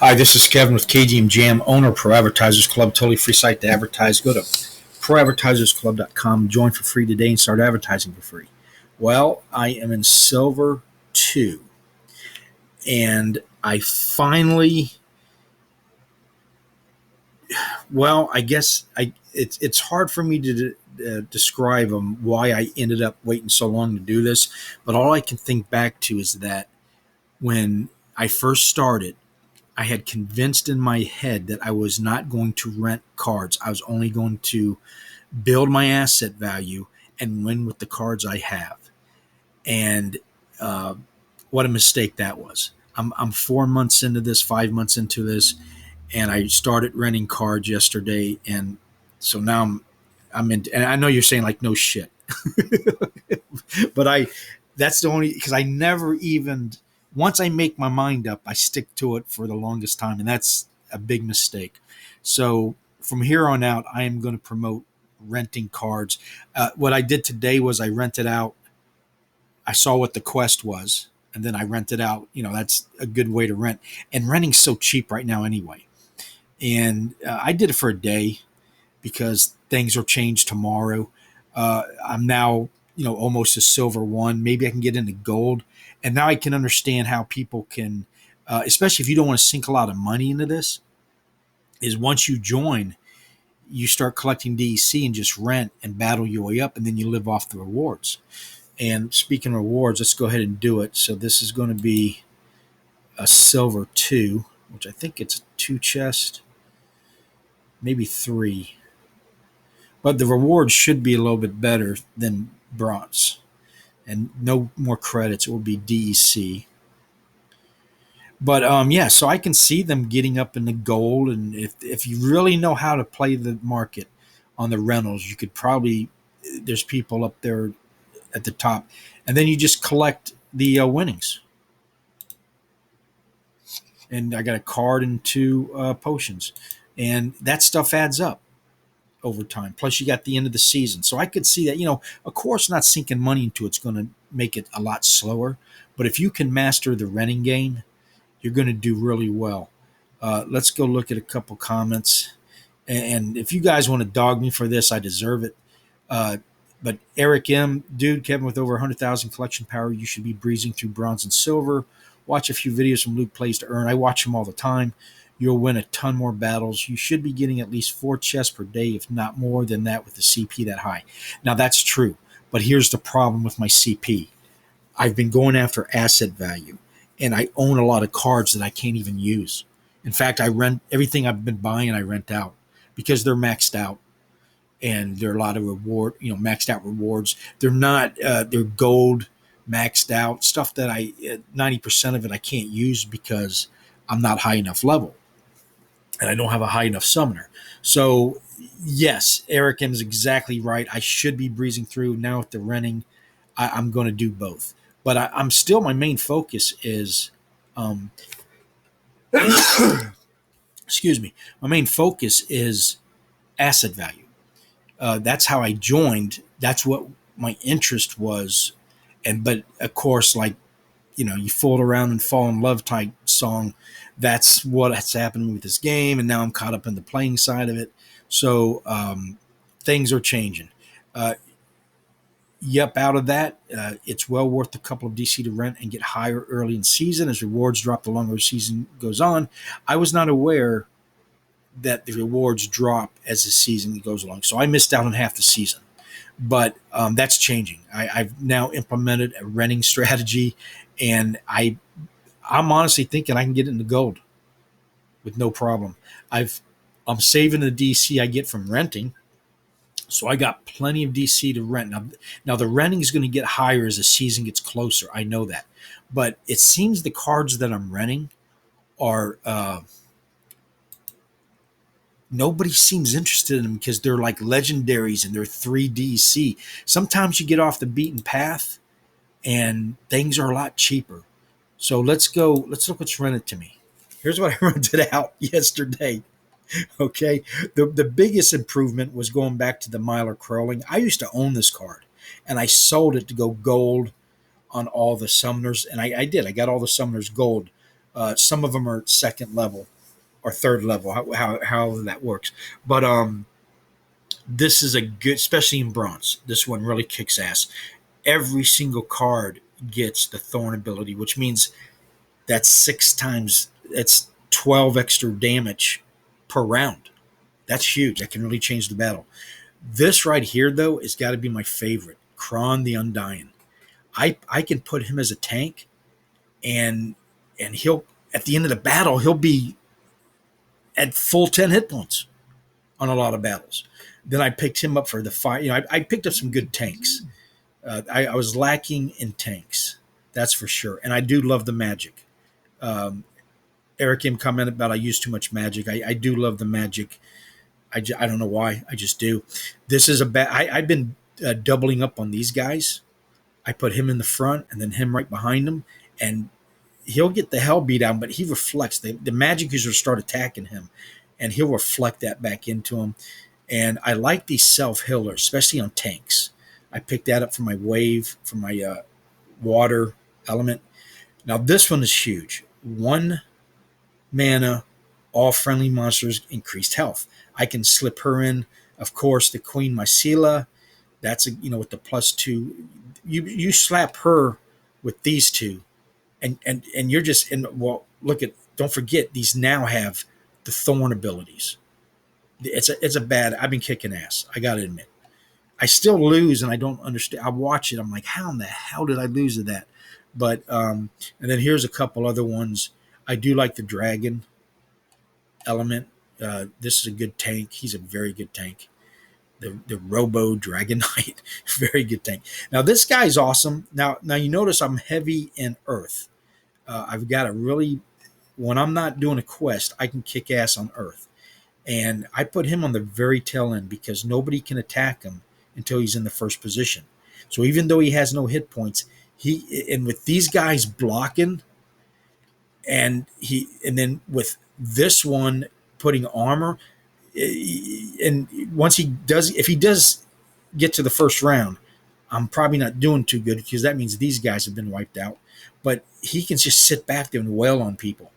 Hi, this is Kevin with KGM Jam, owner of Pro Advertisers Club, totally free site to advertise. Go to ProAdvertisersClub.com, join for free today, and start advertising for free. Well, I am in Silver 2, and I finally, I guess it's hard for me to describe why I ended up waiting so long to do this, but all I can think back to is that when I first started, I had convinced in my head that I was not going to rent cards. I was only going to build my asset value and win with the cards I have. And uh, what a mistake that was. I'm 4 months into this, 5 months into this, and I started renting cards yesterday. And so now I'm in, and I know you're saying like, no shit, but that's the only, because I never even, once I make my mind up, I stick to it for the longest time, and that's a big mistake. So from here on out, I am going to promote renting cards. What I did today was I rented out. I saw what the quest was, and then I rented out. That's a good way to rent, and renting's so cheap right now anyway. And I did it for a day because things will change tomorrow. I'm now, almost a silver one. Maybe I can get into gold. And now I can understand how people can, especially if you don't want to sink a lot of money into this, is once you join, you start collecting DEC and just rent and battle your way up, and then you live off the rewards. And speaking of rewards, let's go ahead and do it. So this is going to be a silver 2, which I think it's 2 chest, maybe 3. But the rewards should be a little bit better than bronze. And no more credits. It will be DEC. But yeah, so I can see them getting up in the gold. And if you really know how to play the market on the rentals, you could probably, there's people up there at the top. And then you just collect the winnings. And I got a card and 2 potions. And that stuff adds up over time. Plus, you got the end of the season. So I could see that, of course, not sinking money into it's going to make it a lot slower. But if you can master the renting game, you're going to do really well. Let's go look at a couple comments. And if you guys want to dog me for this, I deserve it. But Eric M., dude, Kevin, with over 100,000 collection power, you should be breezing through bronze and silver. Watch a few videos from Luke Plays to Earn. I watch him all the time. You'll win a ton more battles. You should be getting at least 4 chests per day, if not more than that, with the CP that high. Now, that's true. But here's the problem with my CP. I've been going after asset value, and I own a lot of cards that I can't even use. In fact, I rent everything I've been buying, I rent out because they're maxed out. And there are a lot of maxed out rewards. They're not, they're gold, maxed out, stuff that 90% of it I can't use because I'm not high enough level. And I don't have a high enough summoner. So, yes, Eric M is exactly right. I should be breezing through. Now with the renting, I'm going to do both. But I'm still, my main focus is, excuse me, my main focus is asset value. That's how I joined. That's what my interest was. But of course, like, you fool around and fall in love type song. That's what has happened with this game. And now I'm caught up in the playing side of it. So things are changing. Yep, out of that, it's well worth a couple of DC to rent and get higher early in season as rewards drop the longer the season goes on. I was not aware that the rewards drop as the season goes along. So I missed out on half the season. But that's changing. I've now implemented a renting strategy, and I'm honestly thinking I can get into gold with no problem. I'm saving the DC I get from renting, so I got plenty of DC to rent. Now the renting is going to get higher as the season gets closer. I know that, but it seems the cards that I'm renting are nobody seems interested in them because they're like legendaries and they're 3 DC. Sometimes you get off the beaten path and things are a lot cheaper. So let's look what's rented to me. Here's what I rented out yesterday. Okay. The biggest improvement was going back to the Mylar Curling. I used to own this card and I sold it to go gold on all the summoners. And I did. I got all the summoners gold Some of them are second level or third level, how that works. But this is a good, especially in bronze. This one really kicks ass. Every single card gets the thorn ability, which means that's 6 times. That's 12 extra damage per round. That's huge. That can really change the battle. This right here, though, has got to be my favorite. Kron the Undying. I can put him as a tank, and he'll, at the end of the battle, he'll be at full 10 hit points on a lot of battles. Then I picked him up for the fight. I picked up some good tanks. I was lacking in tanks, that's for sure. And I do love the magic. Um, Eric M commented about I use too much magic. I do love the magic. I don't know why. I just do. This is a bad. I've been doubling up on these guys. I put him in the front and then him right behind him, and he'll get the hell beat out, but he reflects. The magic users start attacking him, and he'll reflect that back into him. And I like these self-healers, especially on tanks. I picked that up for my wave, for my water element. Now this one is huge. 1 mana, all friendly monsters increased health. I can slip her in. Of course, the Queen Mycela, that's with the +2. You slap her with these two, and you're just in. Well, don't forget these now have the thorn abilities. It's a bad. I've been kicking ass. I got to admit. I still lose, and I don't understand. I watch it. I'm like, how in the hell did I lose to that? But and then here's a couple other ones. I do like the dragon element. This is a good tank. He's a very good tank. The Robo Dragon Knight, very good tank. Now this guy's awesome. Now you notice I'm heavy in Earth. I've got a really, when I'm not doing a quest, I can kick ass on Earth. And I put him on the very tail end because nobody can attack him until he's in the first position. So even though he has no hit points, and with these guys blocking, and then with this one putting armor, and if he does get to the first round, I'm probably not doing too good because that means these guys have been wiped out. But he can just sit back there and wail on people.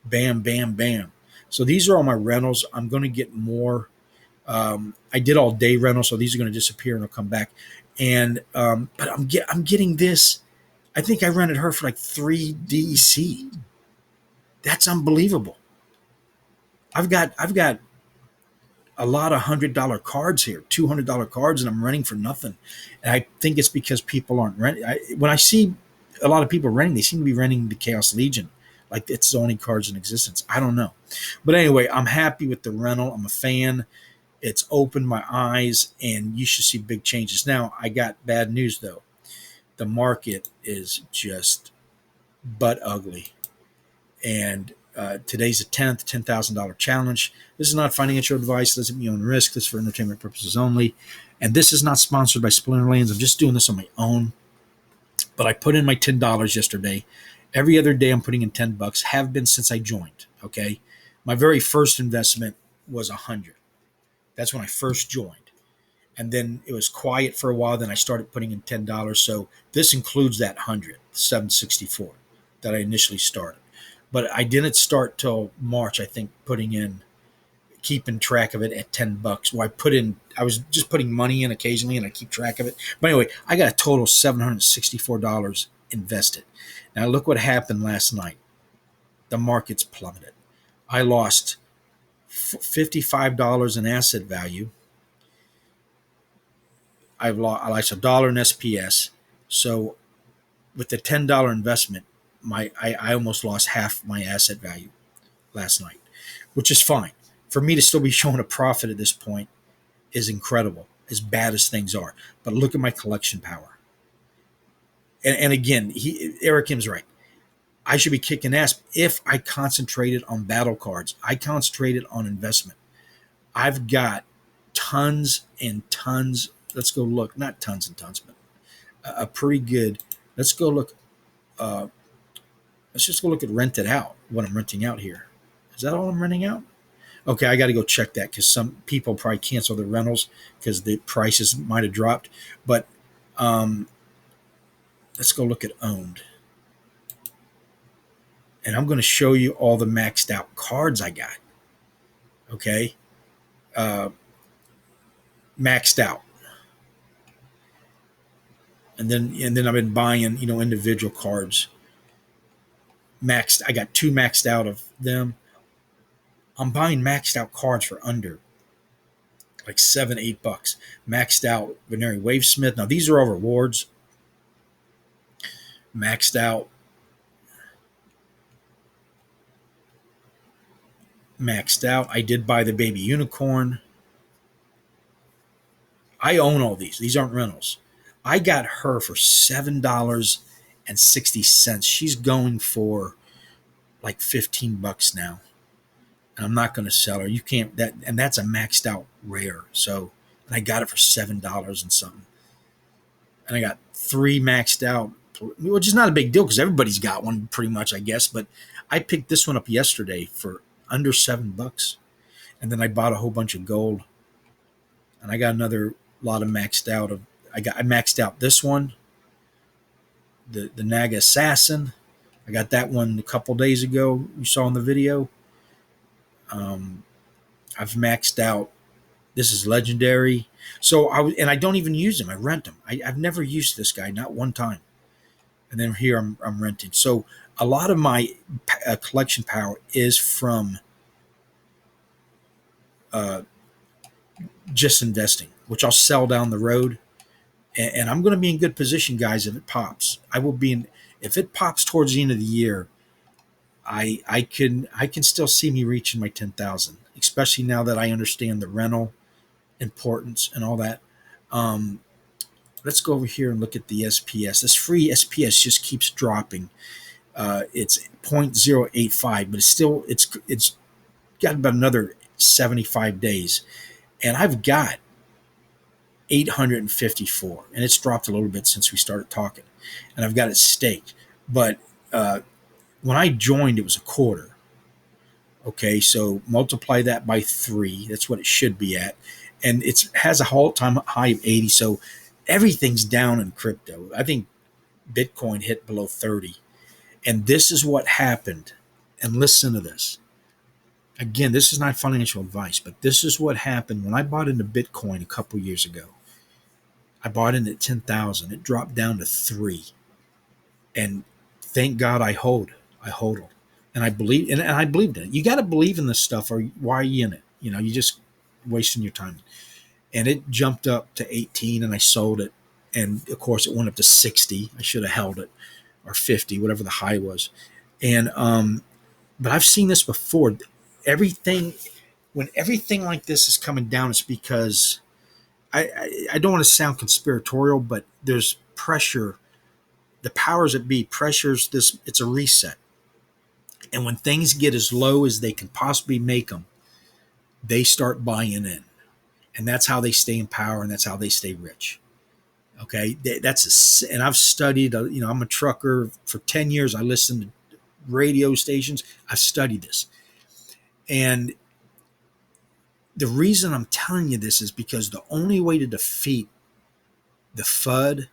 Bam, bam, bam. So these are all my rentals. I'm going to get more. I did all day rentals, so these are going to disappear and they'll come back. And but I'm getting this. I think I rented her for like 3 DC. That's unbelievable. I've got a lot of $100 cards here, $200 cards, and I'm renting for nothing. And I think it's because people aren't renting. When I see a lot of people renting, they seem to be renting the Chaos Legion like it's the only cards in existence. I don't know. But anyway, I'm happy with the rental. I'm a fan. It's opened my eyes, and you should see big changes. Now, I got bad news, though. The market is just butt ugly. And today's the 10th, $10,000 challenge. This is not financial advice. This isn't your own risk. This is for entertainment purposes only. And this is not sponsored by Splinterlands. I'm just doing this on my own. But I put in my $10 yesterday. Every other day I'm putting in $10. Have been since I joined. Okay. My very first investment was $100. That's when I first joined. And then it was quiet for a while. Then I started putting in $10. So this includes that 100, 764 that I initially started. But I didn't start till March, I think, keeping track of it at $10. Well, I was just putting money in occasionally and I keep track of it. But anyway, I got a total $764 invested. Now look what happened last night. The market's plummeted. I lost $55 in asset value. I lost $1 in SPS. So with the $10 investment, I almost lost half my asset value last night, which is fine. For me to still be showing a profit at this point is incredible, as bad as things are. But look at my collection power. And again, Eric Kim's right. I should be kicking ass if I concentrated on battle cards. I concentrated on investment. I've got tons and tons. Let's go look. Not tons and tons, but a pretty good. Let's go look. Let's just go look at rented out. What I'm renting out here. Is that all I'm renting out? Okay, I got to go check that because some people probably cancel their rentals because the prices might have dropped. But let's go look at owned. and I'm going to show you all the maxed out cards I got. Okay, uh, maxed out, and then I've been buying, individual cards. Maxed, I got two maxed out of them. I'm buying maxed out cards for under like $7-8. Maxed out Veneri Wavesmith. Now these are all rewards. Maxed out, maxed out. I did buy the baby unicorn. I own all these. These aren't rentals. I got her for $7.60. She's going for like $15 now. And I'm not going to sell her. You can't that, and that's a maxed out rare. So, and I got it for $7 and something. And I got three maxed out, which is not a big deal because everybody's got one pretty much, I guess. But I picked this one up yesterday for under $7. And then I bought a whole bunch of gold. And I got another lot of maxed out of. I maxed out this one, the Naga Assassin. I got that one a couple days ago. You saw in the video. I've maxed out. This is legendary. So I don't even use them. I rent them. I've never used this guy, not one time. And then here I'm renting. So a lot of my collection power is from just investing, which I'll sell down the road. And I'm going to be in good position, guys, if it pops. I will be in. If it pops towards the end of the year, I can still see me reaching my 10,000, especially now that I understand the rental importance and all that. Let's go over here and look at the SPS. This free SPS just keeps dropping. It's 0.085, but it's got about another 75 days, and I've got 854, and it's dropped a little bit since we started talking, and I've got it staked. But when I joined, it was a quarter. Okay, so multiply that by 3. That's what it should be at, and it has a all-time high of 80. So everything's down in crypto. I think Bitcoin hit below 30, and this is what happened. And listen to this. Again, this is not financial advice, but this is what happened when I bought into Bitcoin a couple years ago. I bought in at 10,000. It dropped down to 3. And thank God I hold. And I believe, and I believed in it. You got to believe in this stuff, or why are you in it? You're just wasting your time. And it jumped up to 18, and I sold it. And of course, it went up to 60. I should have held it, or 50, whatever the high was. And but I've seen this before. When everything like this is coming down, it's because I don't want to sound conspiratorial, but there's pressure. The powers that be pressures this. It's a reset. And when things get as low as they can possibly make them, they start buying in. And that's how they stay in power, and that's how they stay rich. Okay, and I've studied. I'm a trucker for 10 years. I listened to radio stations. I've studied this, and the reason I'm telling you this is because the only way to defeat the FUD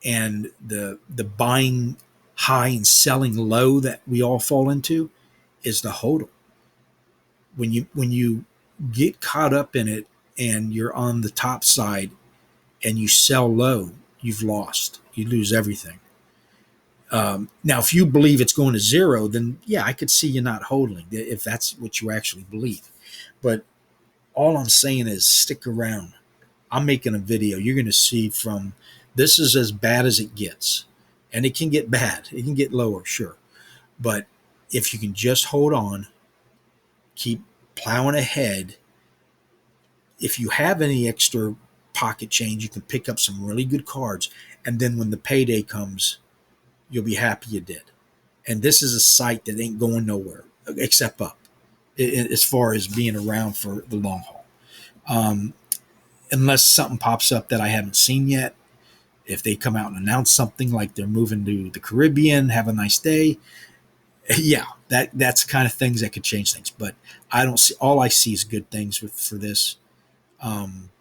and the buying high and selling low that we all fall into is the hodl. When you get caught up in it and you're on the top side and you sell low, you've lost. You lose everything. Now, if you believe it's going to zero, then yeah, I could see you not hodling if that's what you actually believe. But all I'm saying is stick around. I'm making a video. You're going to see from this is as bad as it gets. And it can get bad. It can get lower, sure. But if you can just hold on, keep plowing ahead. If you have any extra pocket change, you can pick up some really good cards. And then when the payday comes, you'll be happy you did. And this is a site that ain't going nowhere except up as far as being around for the long haul. Unless something pops up that I haven't seen yet. If they come out and announce something like they're moving to the Caribbean, have a nice day. Yeah, that's the kind of things that could change things. But I don't see, all I see is good things for this. The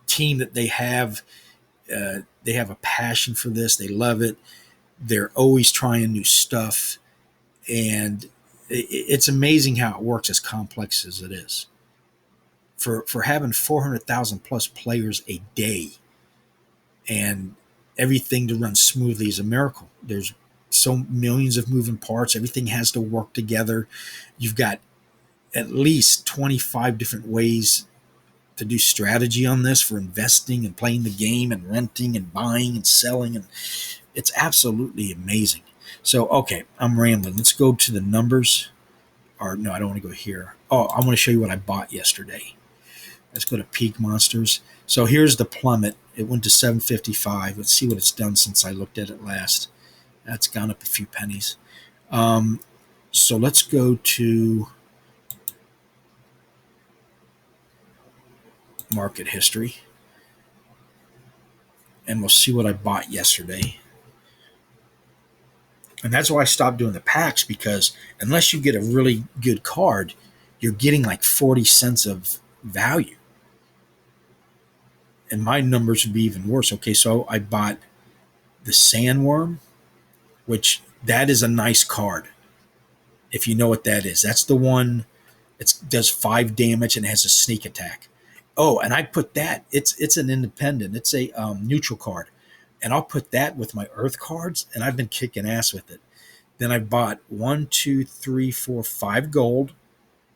team that they have a passion for this. They love it. They're always trying new stuff, and it's amazing how it works, as complex as it is. For having 400,000 plus players a day and everything to run smoothly is a miracle. There's so millions of moving parts. Everything has to work together. You've got at least 25 different ways to do strategy on this for investing and playing the game and renting and buying and selling. And it's absolutely amazing. So, okay, I'm rambling. Let's go to the numbers. Or, no, I don't want to go here. Oh, I want to show you what I bought yesterday. Let's go to Peak Monsters. So here's the plummet. It went to 755. Let's see what it's done since I looked at it last. That's gone up a few pennies. So let's go to market history, and we'll see what I bought yesterday. And that's why I stopped doing the packs, because unless you get a really good card, you're getting like 40 cents of value. And my numbers would be even worse. Okay, so I bought the Sandworm, which that is a nice card. If you know what that is, that's the one. It does 5 damage and has a sneak attack. Oh, and I put that. It's an independent. It's a neutral card, and I'll put that with my Earth cards, and I've been kicking ass with it. Then I bought 1, 2, 3, 4, 5 gold,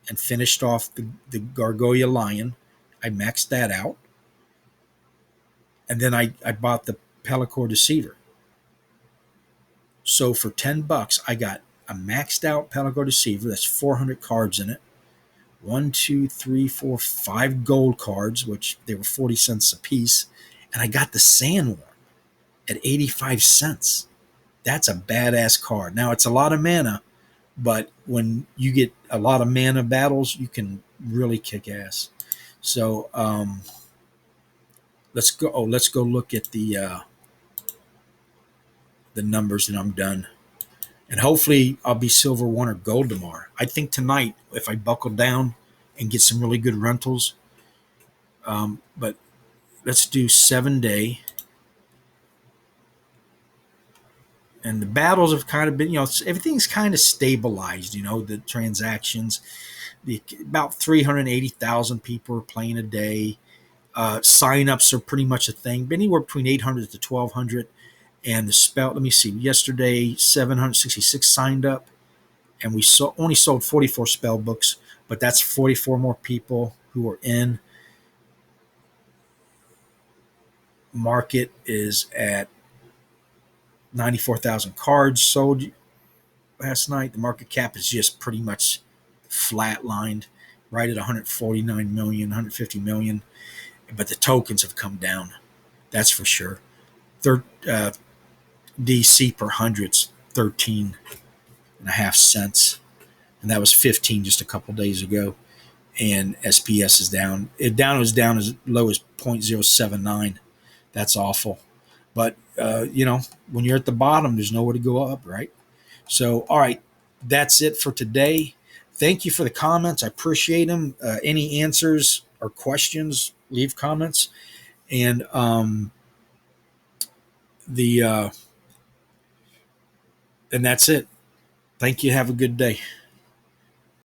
and finished off the Gargoyle Lion. I maxed that out, and then I bought the Pellicor Deceiver. So for $10, I got a maxed out Pellicor Deceiver. That's 400 cards in it. 1, 2, 3, 4, 5 gold cards, which they were 40 cents a piece. And I got the Sandworm at 85 cents. That's a badass card. Now, it's a lot of mana, but when you get a lot of mana battles, you can really kick ass. So let's go. Oh, let's go look at the numbers, and I'm done. And hopefully, I'll be silver 1 or gold tomorrow. I think tonight, if I buckle down and get some really good rentals. But let's do 7-day. And the battles have kind of been, everything's kind of stabilized, the transactions. About 380,000 people are playing a day. Sign-ups are pretty much a thing, anywhere between 800 to 1,200. And the spell, let me see, yesterday 766 signed up, and we only sold 44 spell books, but that's 44 more people who are in. Market is at 94,000 cards sold last night. The market cap is just pretty much flatlined, right at 149 million, 150 million. But the tokens have come down. That's for sure. DC per hundred's 13.5 cents. And that was 15 just a couple days ago. And SPS is down. It was down as low as 0.079. That's awful. But, when you're at the bottom, there's nowhere to go up, right? So, all right, that's it for today. Thank you for the comments. I appreciate them. Any answers or questions, leave comments. And and that's it. Thank you. Have a good day.